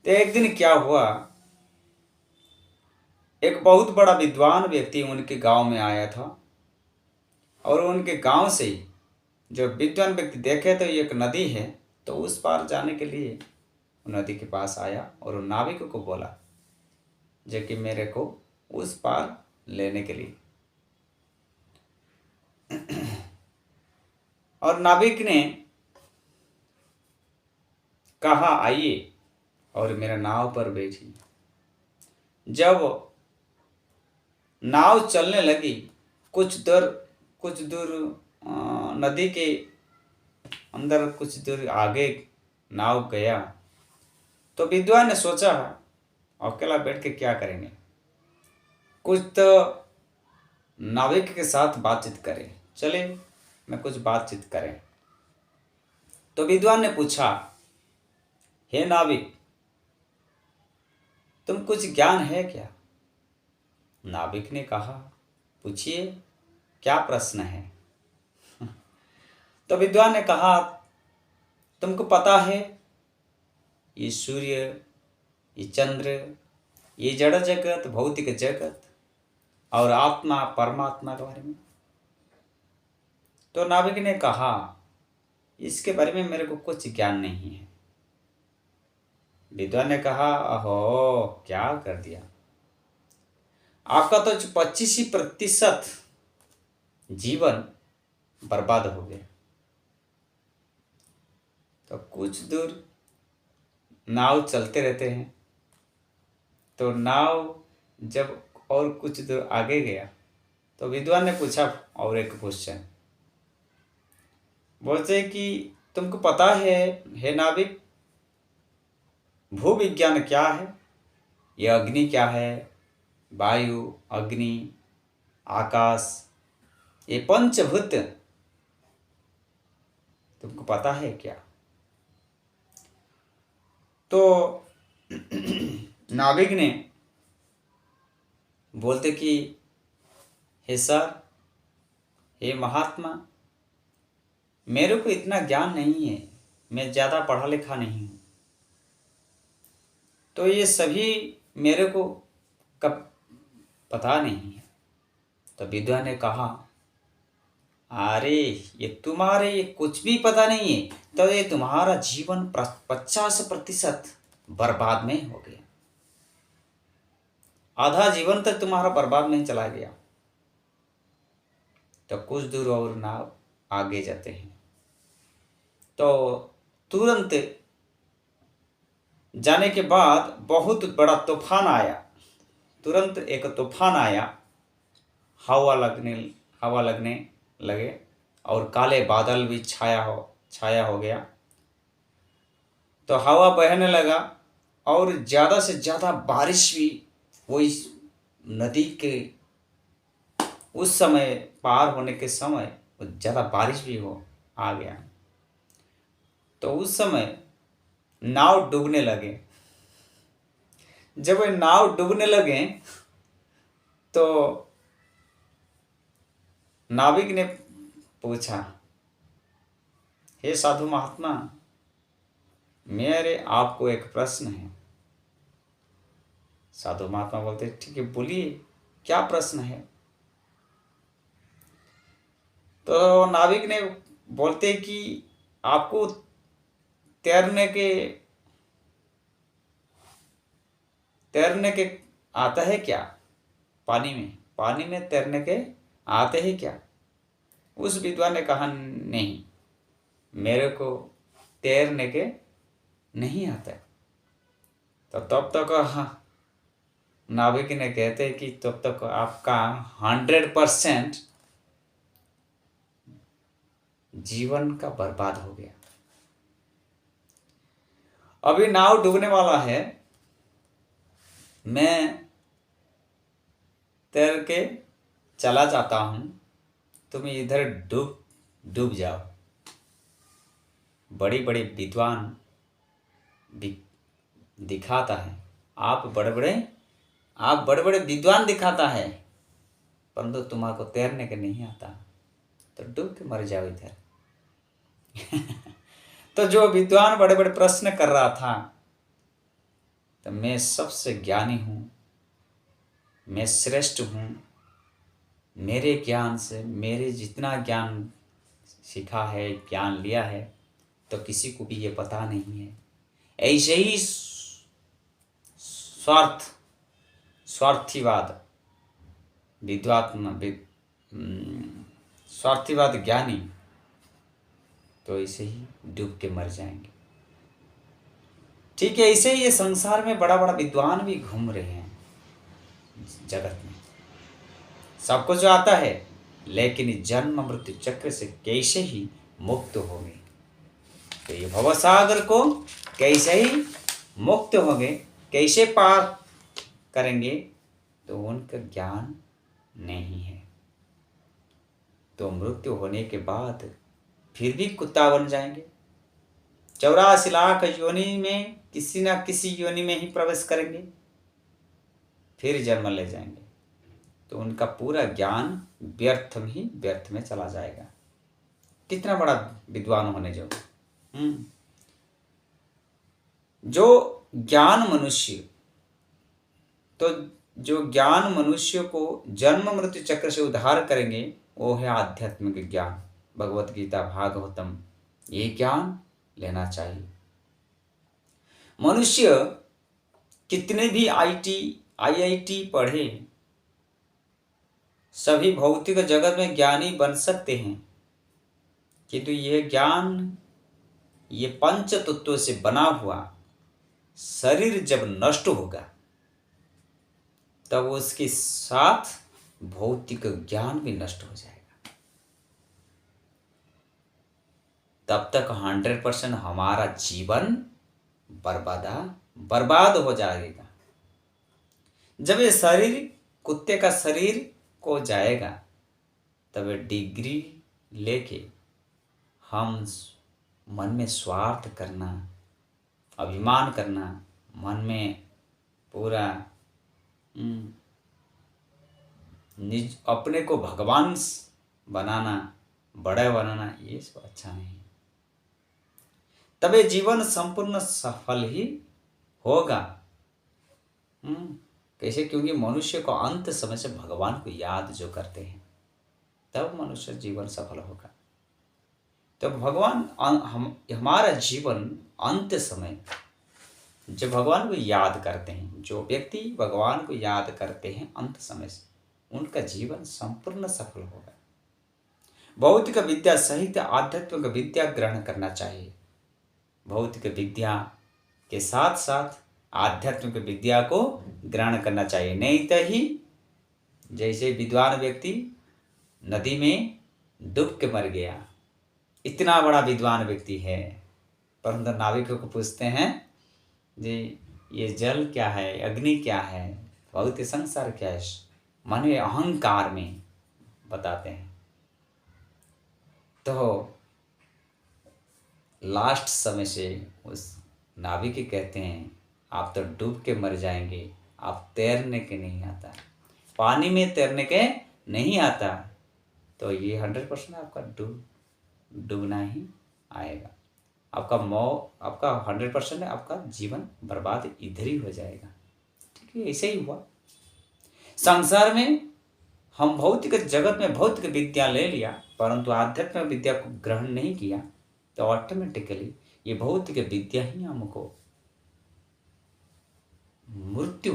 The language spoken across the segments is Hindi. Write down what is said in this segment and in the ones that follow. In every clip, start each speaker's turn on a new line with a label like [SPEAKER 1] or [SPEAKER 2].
[SPEAKER 1] तो एक दिन क्या हुआ, एक बहुत बड़ा विद्वान व्यक्ति उनके गांव में आया था। और उनके गांव से ही जो विद्वान व्यक्ति देखे तो ये एक नदी है, तो उस पार जाने के लिए वो नदी के पास आया और वो नाविक को बोला जो कि मेरे को उस पार लेने के लिए। और नाविक ने कहा आइए और मेरा नाव पर बैठी। जब नाव चलने लगी, कुछ दूर नदी के अंदर कुछ दूर आगे नाव गया, तो विद्वान ने सोचा अकेला बैठ के क्या करेंगे, कुछ तो नाविक के साथ बातचीत करें, चले मैं कुछ बातचीत करें। तो विद्वान ने पूछा, हे नाविक, तुम कुछ ज्ञान है क्या? नाविक ने कहा, पूछिए क्या प्रश्न है। तो विद्वान ने कहा, तुमको पता है ये सूर्य, ये चंद्र, ये जड़ जगत, भौतिक जगत और आत्मा परमात्मा के बारे में? तो नाविक ने कहा, इसके बारे में मेरे को कुछ ज्ञान नहीं है। विद्वान ने कहा, अहो क्या कर दिया, आपका तो 25% जीवन बर्बाद हो गया। तो कुछ दूर नाव चलते रहते हैं, तो नाव जब और कुछ दूर आगे गया तो विद्वान ने पूछा और एक क्वेश्चन, बोलते कि तुमको पता है हे नाविक, भूविज्ञान क्या है? यह अग्नि क्या है, वायु, अग्नि, आकाश, ये पंचभूत तुमको पता है क्या? तो नाविक ने बोलते कि हे सर, हे महात्मा, मेरे को इतना ज्ञान नहीं है, मैं ज़्यादा पढ़ा लिखा नहीं हूँ, तो ये सभी मेरे को कब पता नहीं है। तो विद्वान ने कहा, अरे ये तुम्हारे ये कुछ भी पता नहीं है, तो ये तुम्हारा जीवन 50% बर्बाद में हो गया, आधा जीवन तक तुम्हारा बर्बाद में चला गया। तो कुछ दूर और नाव आगे जाते हैं, तो तुरंत जाने के बाद बहुत बड़ा तूफान आया। तुरंत एक तूफान आया, हवा लगने लगे और काले बादल भी छाया हो गया। तो हवा बहने लगा और ज़्यादा से ज़्यादा बारिश भी वो इस नदी के उस समय पार होने के समय ज़्यादा बारिश भी आ गया। तो उस समय नाव डूबने लगे। जब वे नाव डूबने लगे तो नाविक ने पूछा, हे साधु महात्मा, मेरे आपको एक प्रश्न है। साधु महात्मा बोलते, ठीक है बोलिए क्या प्रश्न है। तो नाविक ने बोलते कि आपको तैरने के आता है क्या? पानी में तैरने के आते हैं क्या? उस विद्वान ने कहा, नहीं, मेरे को तैरने के नहीं आता। तो तब तक नाविक ने कहते कि तब तक आपका 100% जीवन का बर्बाद हो गया। अभी नाव डूबने वाला है, मैं तैर के चला जाता हूँ, तुम इधर डूब जाओ। बड़ी बड़ी विद्वान दिखाता है, आप बड़े बड़े विद्वान दिखाता है, परंतु तुम्हारे को तैरने के नहीं आता, तो डूब के मर जाओ इधर। तो जो विद्वान बड़े बड़े प्रश्न कर रहा था, तो मैं सबसे ज्ञानी हूँ, मैं श्रेष्ठ हूँ, मेरे ज्ञान से, मेरे जितना ज्ञान सीखा है, ज्ञान लिया है, तो किसी को भी ये पता नहीं है। ऐसे ही स्वार्थीवाद स्वार्थीवाद ज्ञानी तो ऐसे ही डूब के मर जाएंगे। ठीक है, ऐसे ही ये संसार में बड़ा बड़ा विद्वान भी घूम रहे हैं जगत में, सबको जो आता है, लेकिन जन्म मृत्यु चक्र से कैसे ही मुक्त होंगे। तो ये भवसागर को कैसे ही मुक्त होंगे, कैसे पार करेंगे, तो उनका ज्ञान नहीं है। तो मृत्यु होने के बाद फिर भी कुत्ता बन जाएंगे, 84 लाख योनि में किसी ना किसी योनि में ही प्रवेश करेंगे, फिर जन्म ले जाएंगे। तो उनका पूरा ज्ञान व्यर्थ में चला जाएगा। कितना बड़ा विद्वान होने जो ज्ञान मनुष्य को जन्म मृत्यु चक्र से उद्धार करेंगे, वो है आध्यात्मिक ज्ञान। भगवत गीता, भागवतम, ये ज्ञान लेना चाहिए। मनुष्य कितने भी IIT पढ़े, सभी भौतिक जगत में ज्ञानी बन सकते हैं, किंतु यह ज्ञान, ये पंच तत्वों से बना हुआ शरीर जब नष्ट होगा, तब उसके साथ भौतिक ज्ञान भी नष्ट हो जाएगा। तब तक 100% हमारा जीवन बर्बाद हो जाएगा। जब ये शरीर, कुत्ते का शरीर को जाएगा, तब डिग्री लेके हम मन में स्वार्थ करना, अभिमान करना, मन में पूरा निज अपने को भगवान बनाना, बड़ा बनाना, ये सब अच्छा नहीं। तबे जीवन संपूर्ण सफल ही होगा। कैसे? क्योंकि मनुष्य को अंत समय से भगवान को याद जो करते हैं, तब मनुष्य जीवन सफल होगा। तो भगवान हमारा जीवन अंत समय जब भगवान को याद करते हैं, जो व्यक्ति भगवान को याद करते हैं अंत समय से, उनका जीवन संपूर्ण सफल होगा। भौतिक विद्या सहित आध्यात्मिक विद्या ग्रहण करना चाहिए। भौतिक विद्या के साथ साथ आध्यात्मिक विद्या को ग्रहण करना चाहिए। नहीं तो ही जैसे विद्वान व्यक्ति नदी में डूब के मर गया, इतना बड़ा विद्वान व्यक्ति है, परंतु नाविकों को पूछते हैं जी ये जल क्या है, अग्नि क्या है, भौतिक संसार क्या है, माने अहंकार में बताते हैं। तो लास्ट समय से उस नाविक कहते हैं आप तो डूब के मर जाएंगे, आप तैरने के नहीं आता, पानी में तैरने के नहीं आता, तो ये 100% आपका डूबना ही आएगा। आपका 100% आपका जीवन बर्बाद इधर ही हो जाएगा। ठीक है, ऐसे ही हुआ। संसार में हम भौतिक जगत में भौतिक विद्या ले लिया, परंतु आध्यात्मिक विद्या को ग्रहण नहीं किया, तो ऑटोमेटिकली ये भौतिक विद्या ही हमको मृत्यु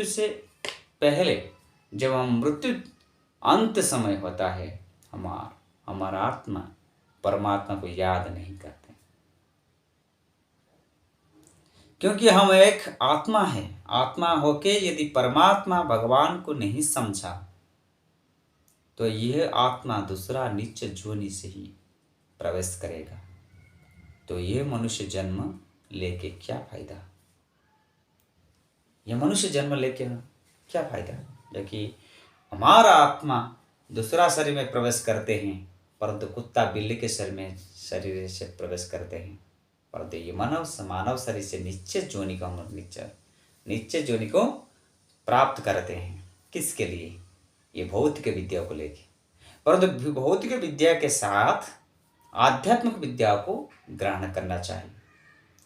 [SPEAKER 1] से पहले, जब हम मृत्यु अंत समय होता है, हमारा आत्मा परमात्मा को याद नहीं करते, क्योंकि हम एक आत्मा है। आत्मा होके यदि परमात्मा भगवान को नहीं समझा, तो यह आत्मा दूसरा नीच योनि से ही प्रवेश करेगा। तो यह मनुष्य जन्म लेके क्या फायदा? यह मनुष्य जन्म लेके क्या फायदा? जबकि हमारा आत्मा दूसरा शरीर में प्रवेश करते हैं, परंतु कुत्ता बिल्ली के शरीर से प्रवेश करते हैं, परंतु ये मानव शरीर से नीचे जोनि को प्राप्त करते हैं। किसके लिए? ये भौतिक विद्या को लेके। परंतु भौतिक विद्या के साथ आध्यात्मिक विद्या को ग्रहण करना चाहिए।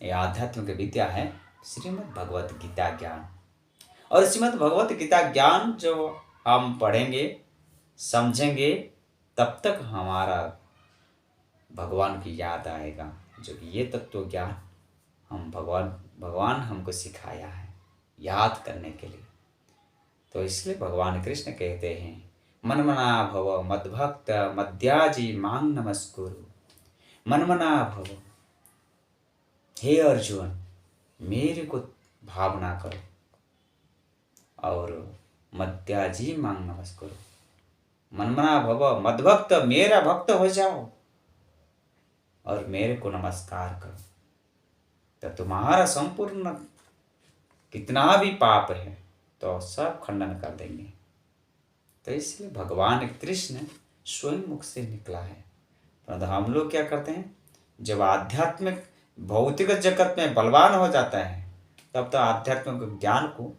[SPEAKER 1] ये आध्यात्मिक विद्या है श्रीमद् भगवत गीता ज्ञान। और श्रीमद् भगवत गीता ज्ञान जो हम पढ़ेंगे समझेंगे तब तक हमारा भगवान की याद आएगा, जो कि ये तत्व ज्ञान हम भगवान हमको सिखाया है याद करने के लिए। तो इसलिए भगवान कृष्ण कहते हैं मनमना भव मद्भक्त मद्याजी मांग नमस्कुरु। मनमना भव, हे अर्जुन मेरे को भावना करो और मद्याजी मांग नमस्कुरु। मनमना भव मद्भक्त, मेरा भक्त हो जाओ और मेरे को नमस्कार करो, तो तुम्हारा संपूर्ण कितना भी पाप है तो सब खंडन कर देंगे। तो इसलिए भगवान कृष्ण स्वयं मुख से निकला है। परंतु हम लोग क्या करते हैं, जब आध्यात्मिक भौतिक जगत में बलवान हो जाता है तब तो आध्यात्मिक ज्ञान को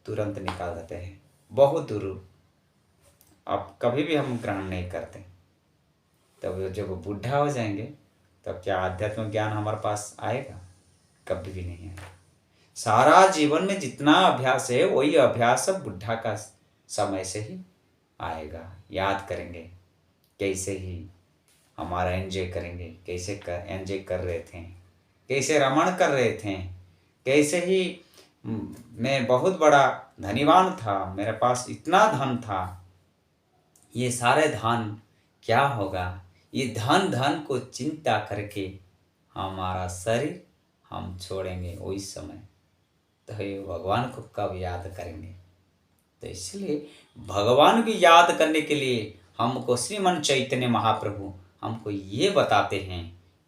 [SPEAKER 1] तुरंत निकाल देते हैं, बहुत दूर। अब कभी भी हम ग्रहण नहीं करते। तब जब बुढ़ा हो जाएंगे तब क्या आध्यात्मिक ज्ञान हमारे पास आएगा? कभी भी नहीं आएगा। सारा जीवन में जितना अभ्यास है वही अभ्यास सब बुढ़ा का समय से ही आएगा। याद करेंगे कैसे ही हमारा एंजॉय करेंगे, कैसे एंजॉय कर रहे थे, कैसे रमण कर रहे थे, कैसे ही मैं बहुत बड़ा धनीवान था, मेरे पास इतना धन था। ये सारे धन क्या होगा? ये धन को चिंता करके हमारा शरीर हम छोड़ेंगे वही समय, तो ये भगवान को कब याद करेंगे? तो इसलिए भगवान की याद करने के लिए हमको श्रीमन चैतन्य महाप्रभु हमको ये बताते हैं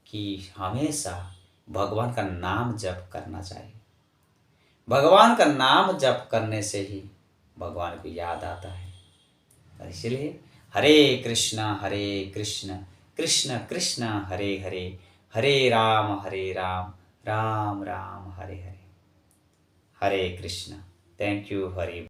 [SPEAKER 1] कि हमेशा भगवान का नाम जप करना चाहिए। भगवान का नाम जप करने से ही भगवान को याद आता है। और इसलिए Hare Krishna Krishna Krishna Hare Hare, Hare Ram Ram Ram Hare Hare. Hare Krishna. Thank you. Hare